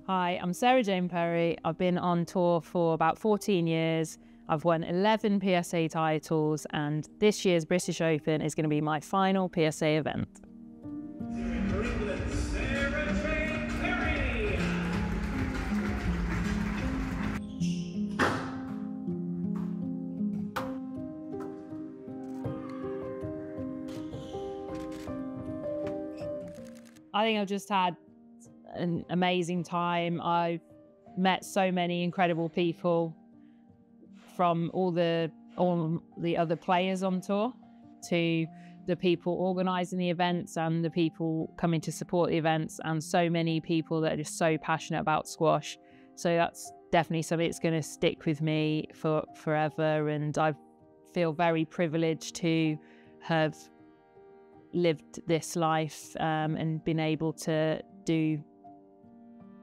Hi, I'm Sarah-Jane Perry. I've been on tour for about 14 years. I've won 11 PSA titles, and this year's British Open is going to be my final PSA event. Sarah-Jane Perry. I think I've just had an amazing time. I've met so many incredible people, from all the other players on tour to the people organising the events and the people coming to support the events, and so many people that are just so passionate about squash. So that's definitely something that's going to stick with me for forever, and I feel very privileged to have lived this life and been able to do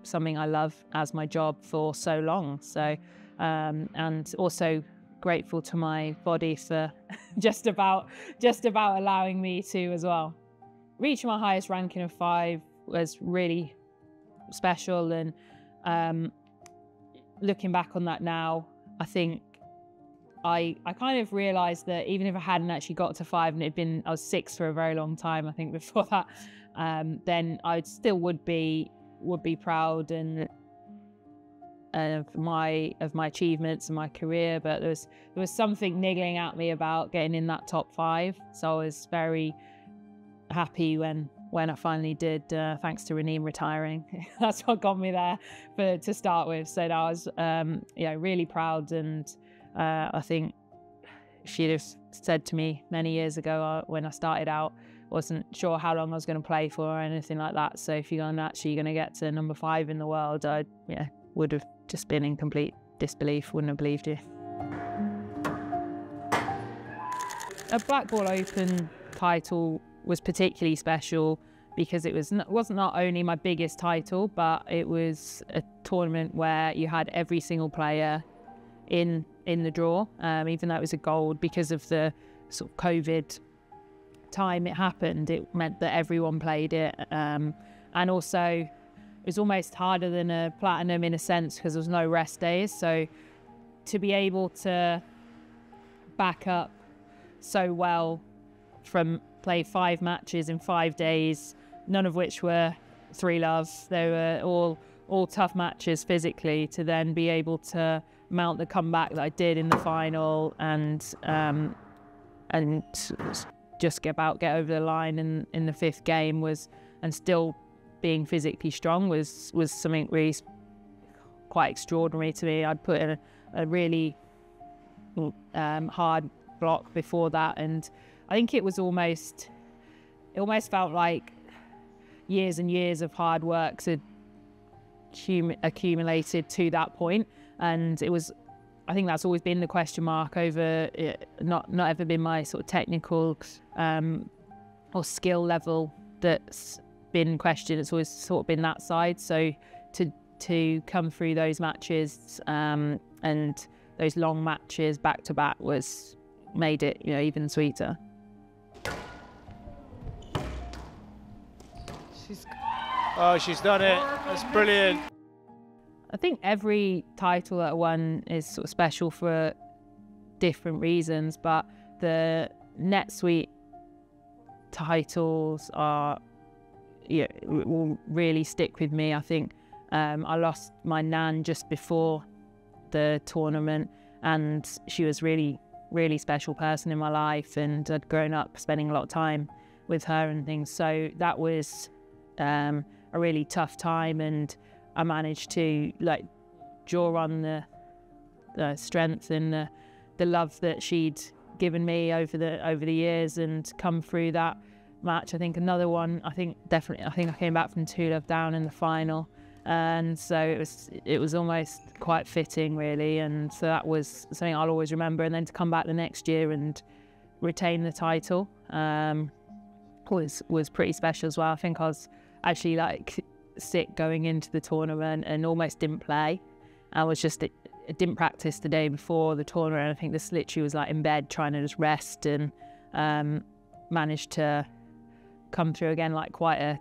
something I love as my job for so long. So and also grateful to my body for just about allowing me to as well. Reaching my highest ranking of 5 was really special, and looking back on that now, I think I kind of realised that even if I hadn't actually got to 5 and I was 6 for a very long time, I think before that, then I still would be proud and of my achievements and my career. But there was something niggling at me about getting in that top 5. So I was very happy when I finally did, thanks to Raneem retiring. That's what got me there to start with. So I was really proud, and I think she'd have said to me many years ago when I started out, wasn't sure how long I was going to play for or anything like that. So if you're actually going to get to number 5 in the world, I would have just been in complete disbelief, wouldn't have believed you. A Black Ball Open title was particularly special because it wasn't not only my biggest title, but it was a tournament where you had every single player in the draw, even though it was a gold. Because of the sort of COVID time it happened, it meant that everyone played it, and also it was almost harder than a platinum in a sense because there was no rest days. So to be able to back up so well from play 5 matches in 5 days, none of which were 3-love, they were all tough matches physically, to then be able to mount the comeback that I did in the final and just get over the line in the 5th game and still being physically strong was something really quite extraordinary to me. I'd put in a really hard block before that, and I think it almost felt like years and years of hard work had accumulated to that point. And I think that's always been the question mark over it, not ever been my sort of technical or skill level that's been questioned. It's always sort of been that side. So to come through those matches and those long matches back to back made it even sweeter. She's done it. That's brilliant. I think every title that I won is sort of special for different reasons, but the NetSuite titles will really stick with me. I think I lost my nan just before the tournament, and she was really special person in my life, and I'd grown up spending a lot of time with her and things. So that was a really tough time, and I managed to draw on the strength and the love that she'd given me over the years and come through that match. I think another one, I think I came back from 2-love down in the final, and so it was almost quite fitting really, and so that was something I'll always remember. And then to come back the next year and retain the title was pretty special as well. I think I was actually sick going into the tournament and almost didn't play. I didn't practice the day before the tournament. I think this literally was in bed trying to just rest, and managed to come through again quite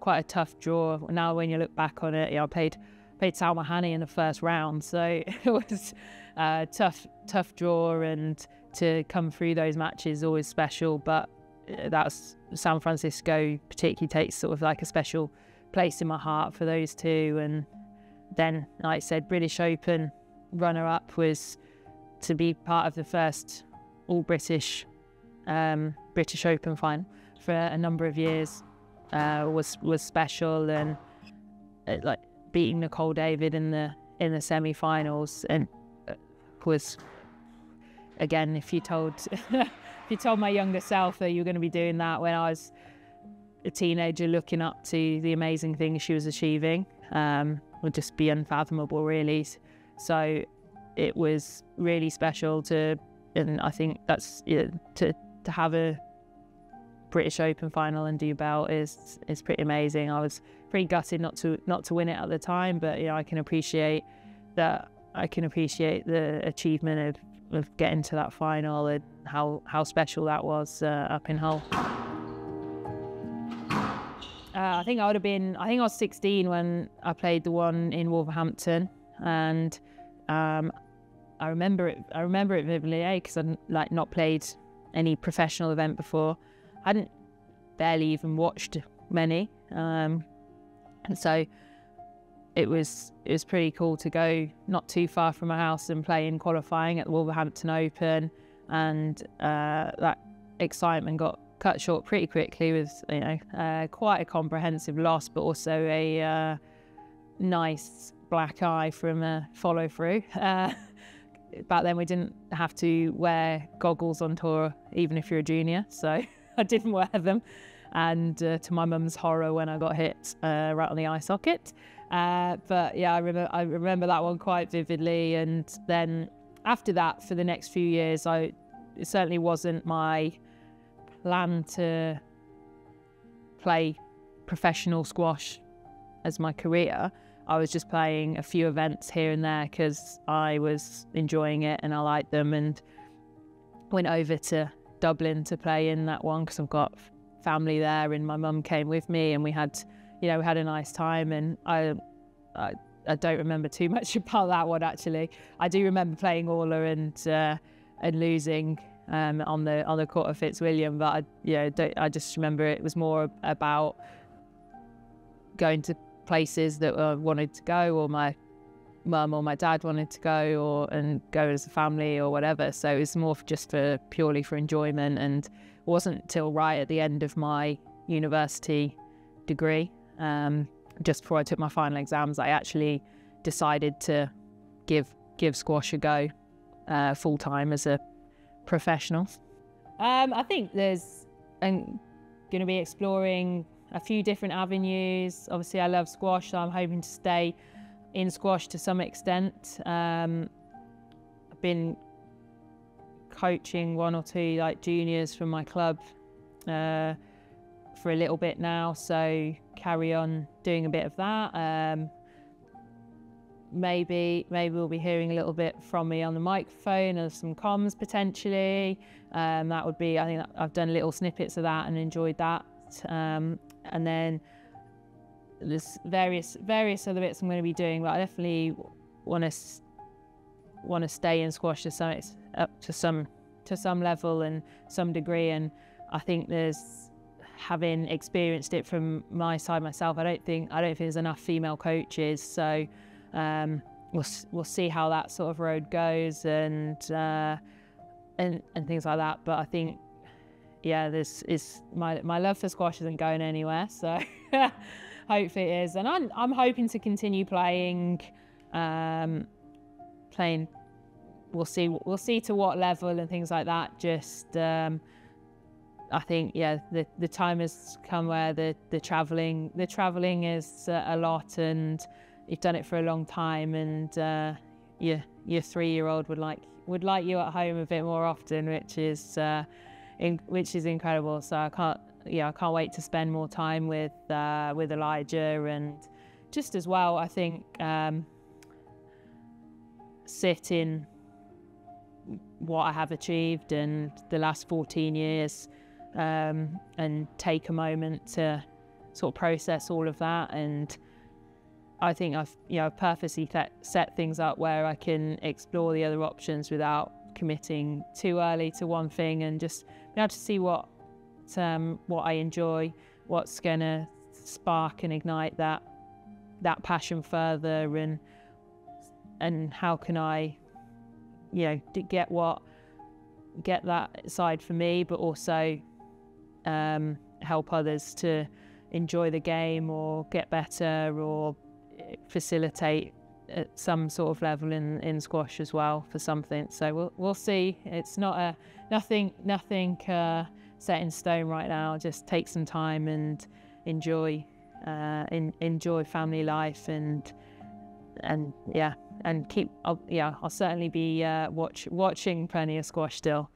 quite a tough draw. Now when you look back on it, I played Salma Hani in the first round, so it was a tough draw, and to come through those matches is always special. But that's San Francisco particularly takes sort of like a special place in my heart for those two. And then, like I said, British Open runner-up was to be part of the first all-British British Open final for a number of years. Was special, and like beating Nicole David in the semi-finals, and was, again, if you told my younger self that you were going to be doing that when I was a teenager, looking up to the amazing things she was achieving, would just be unfathomable, really. So it was really special and I think that's to have a British Open final and do belt is pretty amazing. I was pretty gutted not to win it at the time, but I can appreciate that. I can appreciate the achievement of getting to that final and how special that was up in Hull. I think I was 16 when I played the one in Wolverhampton, and I remember it vividly, because I'd not played any professional event before. I hadn't barely even watched many, and so it was pretty cool to go not too far from my house and play in qualifying at the Wolverhampton Open, and that excitement got cut short pretty quickly with quite a comprehensive loss, but also a nice black eye from a follow through. Back then we didn't have to wear goggles on tour even if you're a junior, so I didn't wear them, and to my mum's horror when I got hit right on the eye socket. But yeah, I remember that one quite vividly. And then after that, for the next few years, it certainly wasn't my plan to play professional squash as my career. I was just playing a few events here and there because I was enjoying it and I liked them, and went over to Dublin to play in that one because I've got family there, and my mum came with me, and we had a nice time. And I don't remember too much about that one, actually. I do remember playing Orla and losing on the court of Fitzwilliam, but I just remember it was more about going to places that I wanted to go, or my mum or my dad wanted to go, and go as a family or whatever. So it was more just purely for enjoyment, and it wasn't until right at the end of my university degree, just before I took my final exams, I actually decided to give squash a go full time as a professional. I think I'm going to be exploring a few different avenues. Obviously, I love squash, so I'm hoping to stay in squash to some extent. I've been coaching one or two juniors from my club for a little bit now, so carry on doing a bit of that. Maybe we'll be hearing a little bit from me on the microphone, or some comms potentially. That would be, I think I've done little snippets of that and enjoyed that. And then there's various other bits I'm going to be doing, but I definitely want to stay in squash to some level and some degree. And I think having experienced it from my side myself, I don't think there's enough female coaches, so we'll see how that sort of road goes, and things like that. But I think, yeah, this is my love for squash isn't going anywhere, so hopefully it is. And I'm hoping to continue playing. We'll see to what level and things like that. Just I think, yeah, the time has come where the traveling is a lot, and you've done it for a long time, and your 3-year-old would like you at home a bit more often, which is incredible. So I can't wait to spend more time with Elijah, and just as well, I think sit in what I have achieved in the last 14 years, and take a moment to sort of process all of that. And I think I've purposely set things up where I can explore the other options without committing too early to one thing, and just be able to see what I enjoy, what's gonna spark and ignite that passion further, and how can I, get that side for me, but also help others to enjoy the game or get better or facilitate at some sort of level in squash as well for something. So we'll see. It's not nothing set in stone right now. Just take some time and enjoy family life and keep. I'll certainly be watching plenty of squash still.